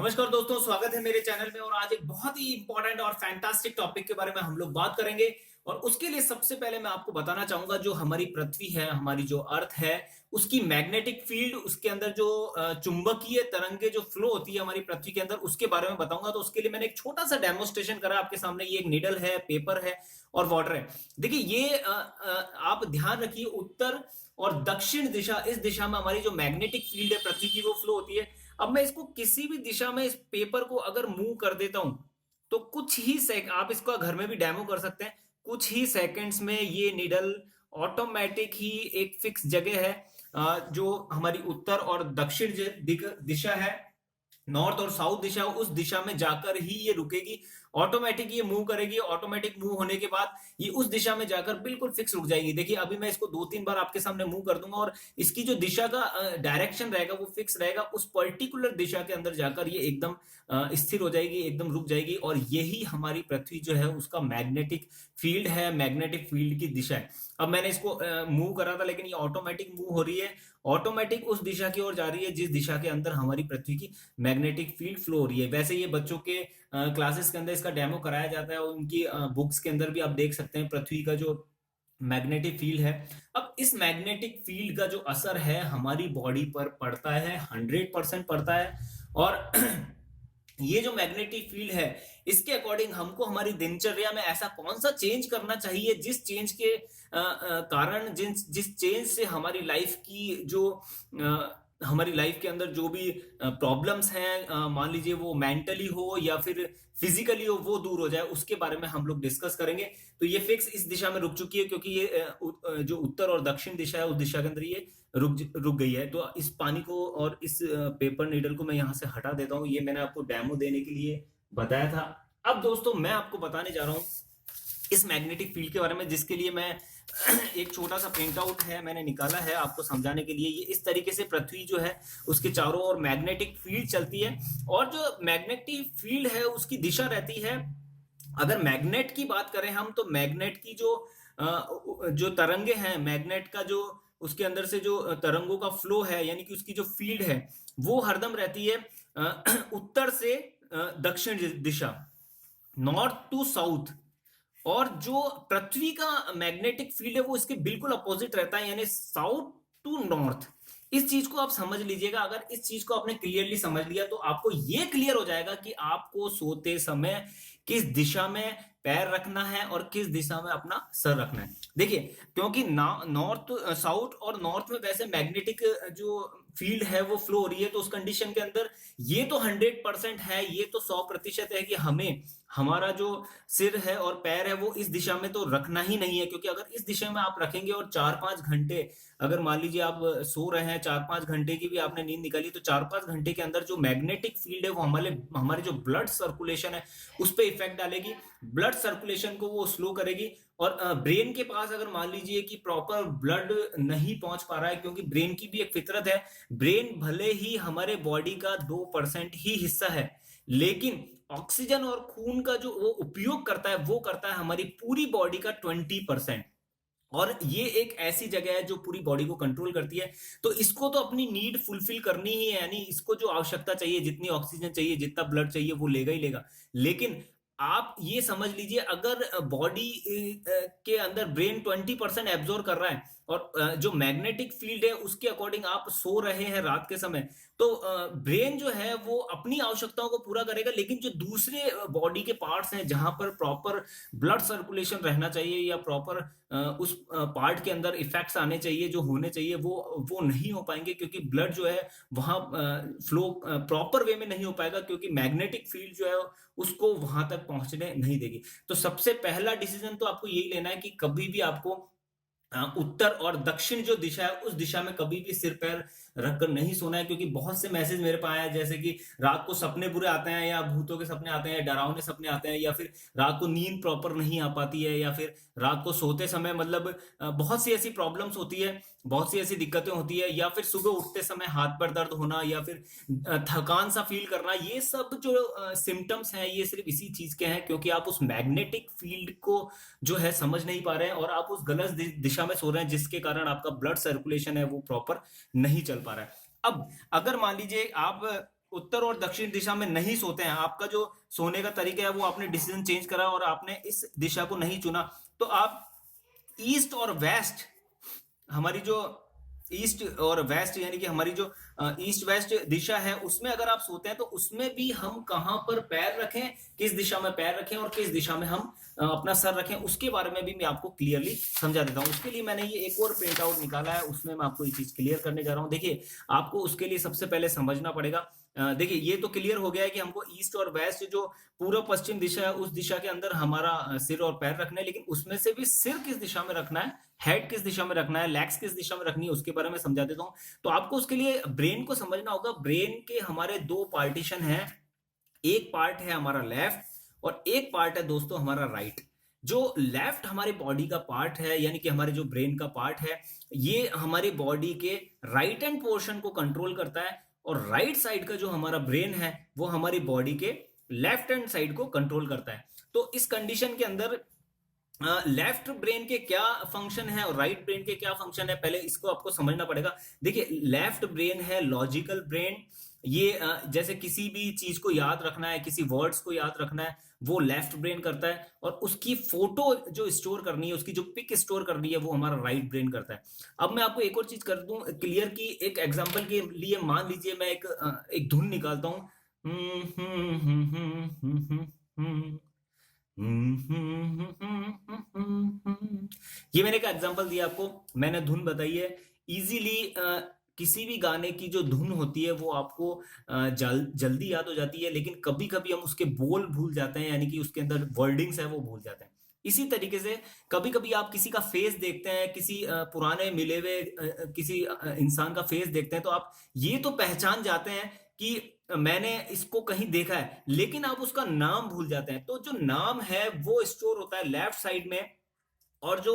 नमस्कार दोस्तों, स्वागत है मेरे चैनल में। और आज एक बहुत ही इंपॉर्टेंट और फैंटास्टिक टॉपिक के बारे में हम लोग बात करेंगे। और उसके लिए सबसे पहले मैं आपको बताना चाहूंगा, जो हमारी पृथ्वी है, हमारी जो अर्थ है, उसकी मैग्नेटिक फील्ड, उसके अंदर जो चुंबकीय तरंगे जो फ्लो होती है हमारी पृथ्वी के अंदर, उसके बारे में बताऊंगा। तो उसके लिए मैंने एक छोटा सा डेमोस्ट्रेशन करा आपके सामने। ये एक नीडल है, पेपर है और वाटर है। देखिए ये आप ध्यान रखिए, उत्तर और दक्षिण दिशा, इस दिशा में हमारी जो मैग्नेटिक फील्ड है पृथ्वी की, वो फ्लो होती है। अब मैं इसको किसी भी दिशा में, इस पेपर को अगर मूव कर देता हूं, तो कुछ ही आप इसका घर में भी डेमो कर सकते हैं। कुछ ही सेकंड्स में ये नीडल ऑटोमेटिक ही एक फिक्स जगह है, जो हमारी उत्तर और दक्षिण दिशा है, नॉर्थ और साउथ दिशा, उस दिशा में जाकर ही ये रुकेगी। ऑटोमेटिक ये मूव करेगी। ऑटोमेटिक मूव होने के बाद ये उस दिशा में जाकर बिल्कुल फिक्स रुक जाएगी। देखिए अभी मैं इसको 2-3 बार आपके सामने मूव कर दूंगा और इसकी जो दिशा का डायरेक्शन रहेगा वो फिक्स रहेगा। उस पर्टिकुलर दिशा के अंदर जाकर ये एकदम स्थिर हो जाएगी, एकदम रुक जाएगी। और यही हमारी पृथ्वी जो है उसका मैग्नेटिक फील्ड है, मैग्नेटिक फील्ड की दिशा है। अब मैंने इसको मूव करा था, लेकिन ये ऑटोमेटिक मूव हो रही है। ऑटोमेटिक उस दिशा की ओर जा रही है जिस दिशा के अंदर हमारी पृथ्वी की मैग्नेटिक फील्ड फ्लो हो रही है। वैसे ये बच्चों के क्लासेस के अंदर इसका डेमो कराया जाता है और उनकी बुक्स के अंदर भी आप देख सकते हैं पृथ्वी का जो मैग्नेटिक फील्ड है। अब इस मैग्नेटिक फील्ड का जो असर है हमारी बॉडी पर पड़ता है, 100% पड़ता है। और ये जो मैग्नेटिक फील्ड है, इसके अकॉर्डिंग हमको हमारी दिनचर्या में ऐसा कौन सा चेंज करना चाहिए, जिस चेंज के कारण, जिस चेंज से हमारी लाइफ की जो हमारी लाइफ के अंदर जो भी प्रॉब्लम्स हैं, मान लीजिए वो मेंटली हो या फिर फिजिकली हो, वो दूर हो जाए, उसके बारे में हम लोग डिस्कस करेंगे। तो ये फिक्स इस दिशा में रुक चुकी है, क्योंकि ये जो उत्तर और दक्षिण दिशा है, उस दिशा के अंदर ये रुक गई है। तो इस पानी को और इस पेपर नीडल को मैं यहाँ से हटा देता हूँ। ये मैंने आपको डेमो देने के लिए बताया था। अब दोस्तों मैं आपको बताने जा रहा हूँ इस मैग्नेटिक फील्ड के बारे में, जिसके लिए मैं एक छोटा सा प्रिंट आउट है मैंने निकाला है आपको समझाने के लिए। ये इस तरीके से पृथ्वी जो है उसके चारों ओर मैग्नेटिक फील्ड चलती है। और जो मैग्नेटिक फील्ड है उसकी दिशा रहती है, अगर मैग्नेट की बात करें हम, तो मैग्नेट की जो तरंगे हैं, मैग्नेट का जो उसके अंदर से जो तरंगों का फ्लो है, यानी कि उसकी जो फील्ड है, वो हरदम रहती है उत्तर से दक्षिण दिशा, नॉर्थ टू साउथ। और जो पृथ्वी का मैग्नेटिक फील्ड है वो इसके बिल्कुल अपोजिट रहता है, यानी साउथ टू नॉर्थ। इस चीज को आप समझ लीजिएगा। अगर इस चीज को आपने क्लियरली समझ लिया तो आपको ये क्लियर हो जाएगा कि आपको सोते समय किस दिशा में पैर रखना है और किस दिशा में अपना सर रखना है। देखिए, क्योंकि नॉर्थ, साउथ और नॉर्थ में वैसे मैग्नेटिक जो फील्ड है वो फ्लो हो रही है, तो उस कंडीशन के अंदर ये तो 100% है, ये तो 100% है कि हमें हमारा जो सिर है और पैर है वो इस दिशा में तो रखना ही नहीं है। क्योंकि अगर इस दिशा में आप रखेंगे और 4-5 घंटे, अगर मान लीजिए आप सो रहे हैं, 4-5 घंटे की भी आपने नींद निकाली, तो 4-5 घंटे के अंदर जो मैग्नेटिक फील्ड है वो हमारे जो ब्लड सर्कुलेशन है उस पर इफेक्ट डालेगी। ब्लड सर्कुलेशन को वो स्लो करेगी। और ब्रेन के पास अगर मान लीजिए कि प्रॉपर ब्लड नहीं पहुंच पा रहा है, क्योंकि ब्रेन की भी एक फितरत है, ब्रेन भले ही हमारे बॉडी का 2% ही हिस्सा है, लेकिन ऑक्सीजन और खून का जो वो उपयोग करता है वो करता है हमारी पूरी बॉडी का 20%। और ये एक ऐसी जगह है जो पूरी बॉडी को कंट्रोल करती है। तो इसको तो अपनी नीड फुलफिल करनी ही है, यानी इसको जो आवश्यकता चाहिए, जितनी ऑक्सीजन चाहिए, जितना ब्लड चाहिए, वो लेगा ही लेगा। लेकिन आप ये समझ लीजिए, अगर बॉडी के अंदर ब्रेन 20% एब्जॉर्ब कर रहा है और जो मैग्नेटिक फील्ड है उसके अकॉर्डिंग आप सो रहे हैं रात के समय, तो ब्रेन जो है वो अपनी आवश्यकताओं को पूरा करेगा। लेकिन जो दूसरे बॉडी के पार्ट्स हैं जहां पर प्रॉपर ब्लड सर्कुलेशन रहना चाहिए या प्रॉपर उस पार्ट के अंदर इफेक्ट्स आने चाहिए, जो होने चाहिए, वो नहीं हो पाएंगे, क्योंकि ब्लड जो है वहां फ्लो प्रॉपर वे में नहीं हो पाएगा, क्योंकि मैग्नेटिक फील्ड जो है उसको वहां तक पहुंचने नहीं देगी। तो सबसे पहला डिसीजन तो आपको यही लेना है कि कभी भी आपको उत्तर और दक्षिण जो दिशा है उस दिशा में कभी भी सिर पैर रखकर नहीं सोना है। क्योंकि बहुत से मैसेज मेरे पास आए हैं, जैसे कि रात को सपने बुरे आते हैं, या भूतों के सपने आते हैं, या डरावने सपने आते हैं, या फिर रात को नींद प्रॉपर नहीं आ पाती है, या फिर रात को सोते समय मतलब बहुत सी ऐसी प्रॉब्लम्स होती है, बहुत सी ऐसी दिक्कतें होती है, या फिर सुबह उठते समय हाथ पर दर्द होना, या फिर थकान सा फील करना। ये सब जो सिम्टम्स हैं ये सिर्फ इसी चीज के हैं, क्योंकि आप उस मैग्नेटिक फील्ड को जो है समझ नहीं पा रहे हैं, और आप उस गलत दिशा में सो रहे हैं, जिसके कारण आपका ब्लड सर्कुलेशन है वो प्रॉपर नहीं चल पा रहा है। अब अगर मान लीजिए आप उत्तर और दक्षिण दिशा में नहीं सोते हैं, आपका जो सोने का तरीका है वो आपने डिसीजन चेंज करा और आपने इस दिशा को नहीं चुना, तो आप ईस्ट और वेस्ट, हमारी जो ईस्ट और वेस्ट यानी कि हमारी जो ईस्ट वेस्ट दिशा है उसमें अगर आप सोते हैं तो उसमें भी हम कहां पर पैर रखें, किस दिशा में पैर रखें और किस दिशा में हम अपना सर रखें, उसके बारे में भी मैं आपको क्लियरली समझा देता हूं। उसके लिए मैंने ये एक और प्रिंट आउट निकाला है, उसमें मैं आपको ये चीज क्लियर करने जा रहा हूं। देखिए, आपको उसके लिए सबसे पहले समझना पड़ेगा, देखिए ये तो क्लियर हो गया है कि हमको ईस्ट और वेस्ट जो पूर्व पश्चिम दिशा है उस दिशा के अंदर हमारा सिर और पैर रखना है, लेकिन उसमें से भी सिर किस दिशा में रखना है, हेड किस दिशा में रखना है, लेग्स किस दिशा में रखनी है, उसके बारे में समझा देता हूं। तो आपको उसके लिए ब्रेन को समझना होगा। ब्रेन के हमारे दो पार्टीशन हैं, एक पार्ट है हमारा लेफ्ट और एक पार्ट है दोस्तों हमारा राइट। जो लेफ्ट हमारी बॉडी का पार्ट है यानी कि हमारे जो ब्रेन का पार्ट है, ये हमारी बॉडी के राइट हैंड पोर्शन को कंट्रोल करता है, और राइट साइड का जो हमारा ब्रेन है वो हमारी बॉडी के लेफ्ट हैंड साइड को कंट्रोल करता है। तो इस कंडीशन के अंदर लेफ्ट ब्रेन के क्या फंक्शन है और राइट ब्रेन के क्या फंक्शन है, पहले इसको आपको समझना पड़ेगा। देखिए, लेफ्ट ब्रेन है लॉजिकल ब्रेन, ये जैसे किसी भी चीज को याद रखना है, किसी वर्ड्स को याद रखना है, वो लेफ्ट ब्रेन करता है, और उसकी फोटो जो स्टोर करनी है, उसकी जो पिक स्टोर करनी है, वो हमारा राइट ब्रेन करता है। अब मैं आपको एक और चीज कर दूं क्लियर की, एक एग्जांपल के लिए मान लीजिए मैं एक धुन निकालता हूं, ये मैंने एक एग्जांपल दिया आपको, मैंने धुन बताई है। इजीली किसी भी गाने की जो धुन होती है वो आपको जल्दी याद हो जाती है, लेकिन कभी कभी हम उसके बोल भूल जाते हैं, यानी कि उसके अंदर वर्डिंग्स है वो भूल जाते हैं। इसी तरीके से कभी कभी आप किसी का फेस देखते हैं, किसी पुराने मिले हुए किसी इंसान का फेस देखते हैं, तो आप ये तो पहचान जाते हैं कि मैंने इसको कहीं देखा है, लेकिन आप उसका नाम भूल जाते हैं। तो जो नाम है वो स्टोर होता है लेफ्ट साइड में, और जो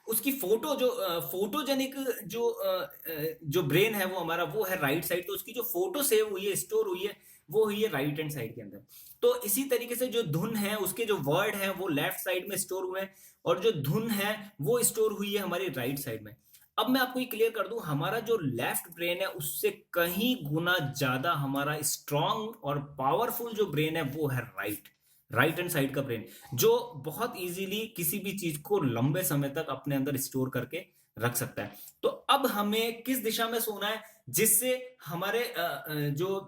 उसकी फोटो जो फोटोजेनिक जो ब्रेन है वो हमारा वो है राइट साइड, तो उसकी जो फोटो सेव हुई है, स्टोर हुई है, वो हुई है राइट हैंड साइड के अंदर। तो इसी तरीके से जो धुन है उसके जो वर्ड है वो लेफ्ट साइड में स्टोर हुए हैं, और जो धुन है वो स्टोर हुई है हमारी राइट साइड में। अब मैं आपको ये क्लियर कर दूं, हमारा जो लेफ्ट ब्रेन है उससे कहीं गुना ज्यादा हमारा स्ट्रॉन्ग और पावरफुल जो ब्रेन है वो है राइट हैंड साइड का ब्रेन, जो बहुत इजीली किसी भी चीज को लंबे समय तक अपने अंदर स्टोर करके रख सकता है। तो अब हमें किस दिशा में सोना है जिससे हमारे जो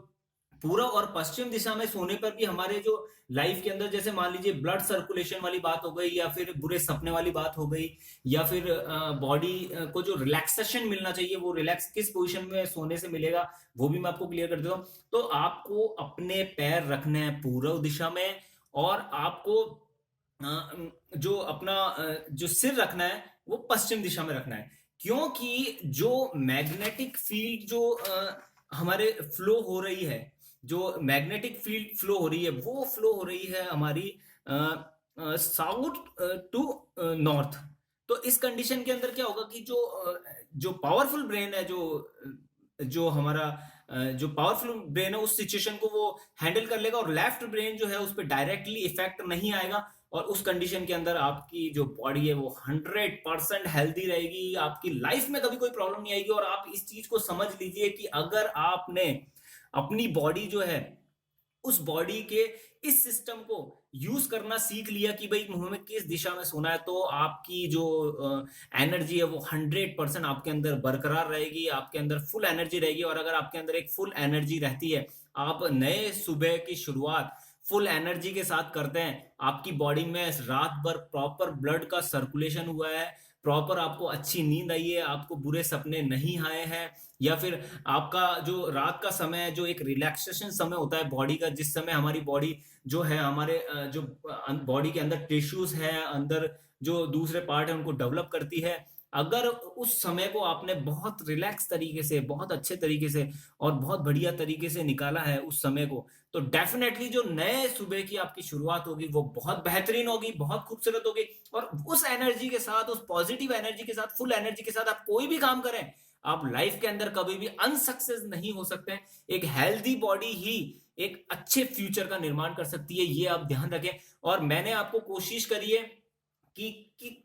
पूर्व और पश्चिम दिशा में सोने पर भी हमारे जो लाइफ के अंदर, जैसे मान लीजिए ब्लड सर्कुलेशन वाली बात हो गई, या फिर बुरे सपने वाली बात हो गई, या फिर बॉडी को जो रिलैक्सेशन मिलना चाहिए वो रिलैक्स किस पोजीशन में सोने से मिलेगा, वो भी मैं आपको क्लियर कर देता हूं। तो आपको अपने पैर रखने हैं पूर्व दिशा में, और आपको जो अपना जो सिर रखना है वो पश्चिम दिशा में रखना है, क्योंकि जो मैग्नेटिक फील्ड जो हमारे फ्लो हो रही है, जो मैग्नेटिक फील्ड फ्लो हो रही है वो फ्लो हो रही है हमारी साउथ टू नॉर्थ। तो इस कंडीशन के अंदर क्या होगा कि जो पावरफुल ब्रेन है, जो हमारा जो पावरफुल ब्रेन है उस सिचुएशन को वो हैंडल कर लेगा, और लेफ्ट ब्रेन जो है उस पर डायरेक्टली इफेक्ट नहीं आएगा, और उस कंडीशन के अंदर आपकी जो बॉडी है वो 100% हेल्दी रहेगी, आपकी लाइफ में कभी कोई प्रॉब्लम नहीं आएगी। और आप इस चीज को समझ लीजिए कि अगर आपने अपनी बॉडी जो है उस बॉडी के इस सिस्टम को यूज करना सीख लिया कि भाई मुंह में किस दिशा में सोना है, तो आपकी जो एनर्जी है वो 100% आपके अंदर बरकरार रहेगी, आपके अंदर फुल एनर्जी रहेगी। और अगर आपके अंदर एक फुल एनर्जी रहती है, आप नए सुबह की शुरुआत फुल एनर्जी के साथ करते हैं, आपकी बॉडी में रात भर प्रॉपर ब्लड का सर्कुलेशन हुआ है, प्रॉपर आपको अच्छी नींद आई है, आपको बुरे सपने नहीं आए हैं, या फिर आपका जो रात का समय है जो एक रिलैक्सेशन समय होता है बॉडी का, जिस समय हमारी बॉडी जो है हमारे जो बॉडी के अंदर टिश्यूज है, अंदर जो दूसरे पार्ट है उनको डेवलप करती है, अगर उस समय को आपने बहुत रिलैक्स तरीके से, बहुत अच्छे तरीके से और बहुत बढ़िया तरीके से निकाला है उस समय को, तो डेफिनेटली जो नए सुबह की आपकी शुरुआत होगी वो बहुत बेहतरीन होगी, बहुत खूबसूरत होगी। और उस एनर्जी के साथ, उस पॉजिटिव एनर्जी के साथ, फुल एनर्जी के साथ आप कोई भी काम करें, आप लाइफ के अंदर कभी भी अनसक्सेस नहीं हो सकते हैं। एक हेल्दी बॉडी ही एक अच्छे फ्यूचर का निर्माण कर सकती है, ये आप ध्यान रखें। और मैंने आपको कोशिश करी है कि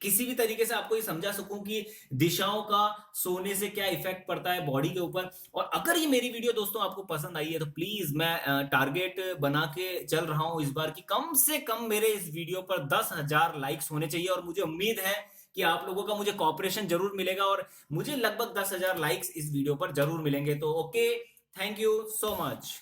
किसी भी तरीके से आपको ये समझा सकूं कि दिशाओं का सोने से क्या इफेक्ट पड़ता है बॉडी के ऊपर। और अगर ये मेरी वीडियो दोस्तों आपको पसंद आई है तो प्लीज मैं टारगेट बना के चल रहा हूं इस बार कि कम से कम मेरे इस वीडियो पर 10,000 लाइक्स होने चाहिए। और मुझे उम्मीद है कि आप लोगों का मुझे कॉपरेशन जरूर मिलेगा और मुझे लगभग 10,000 लाइक्स इस वीडियो पर जरूर मिलेंगे। तो okay, thank you so much.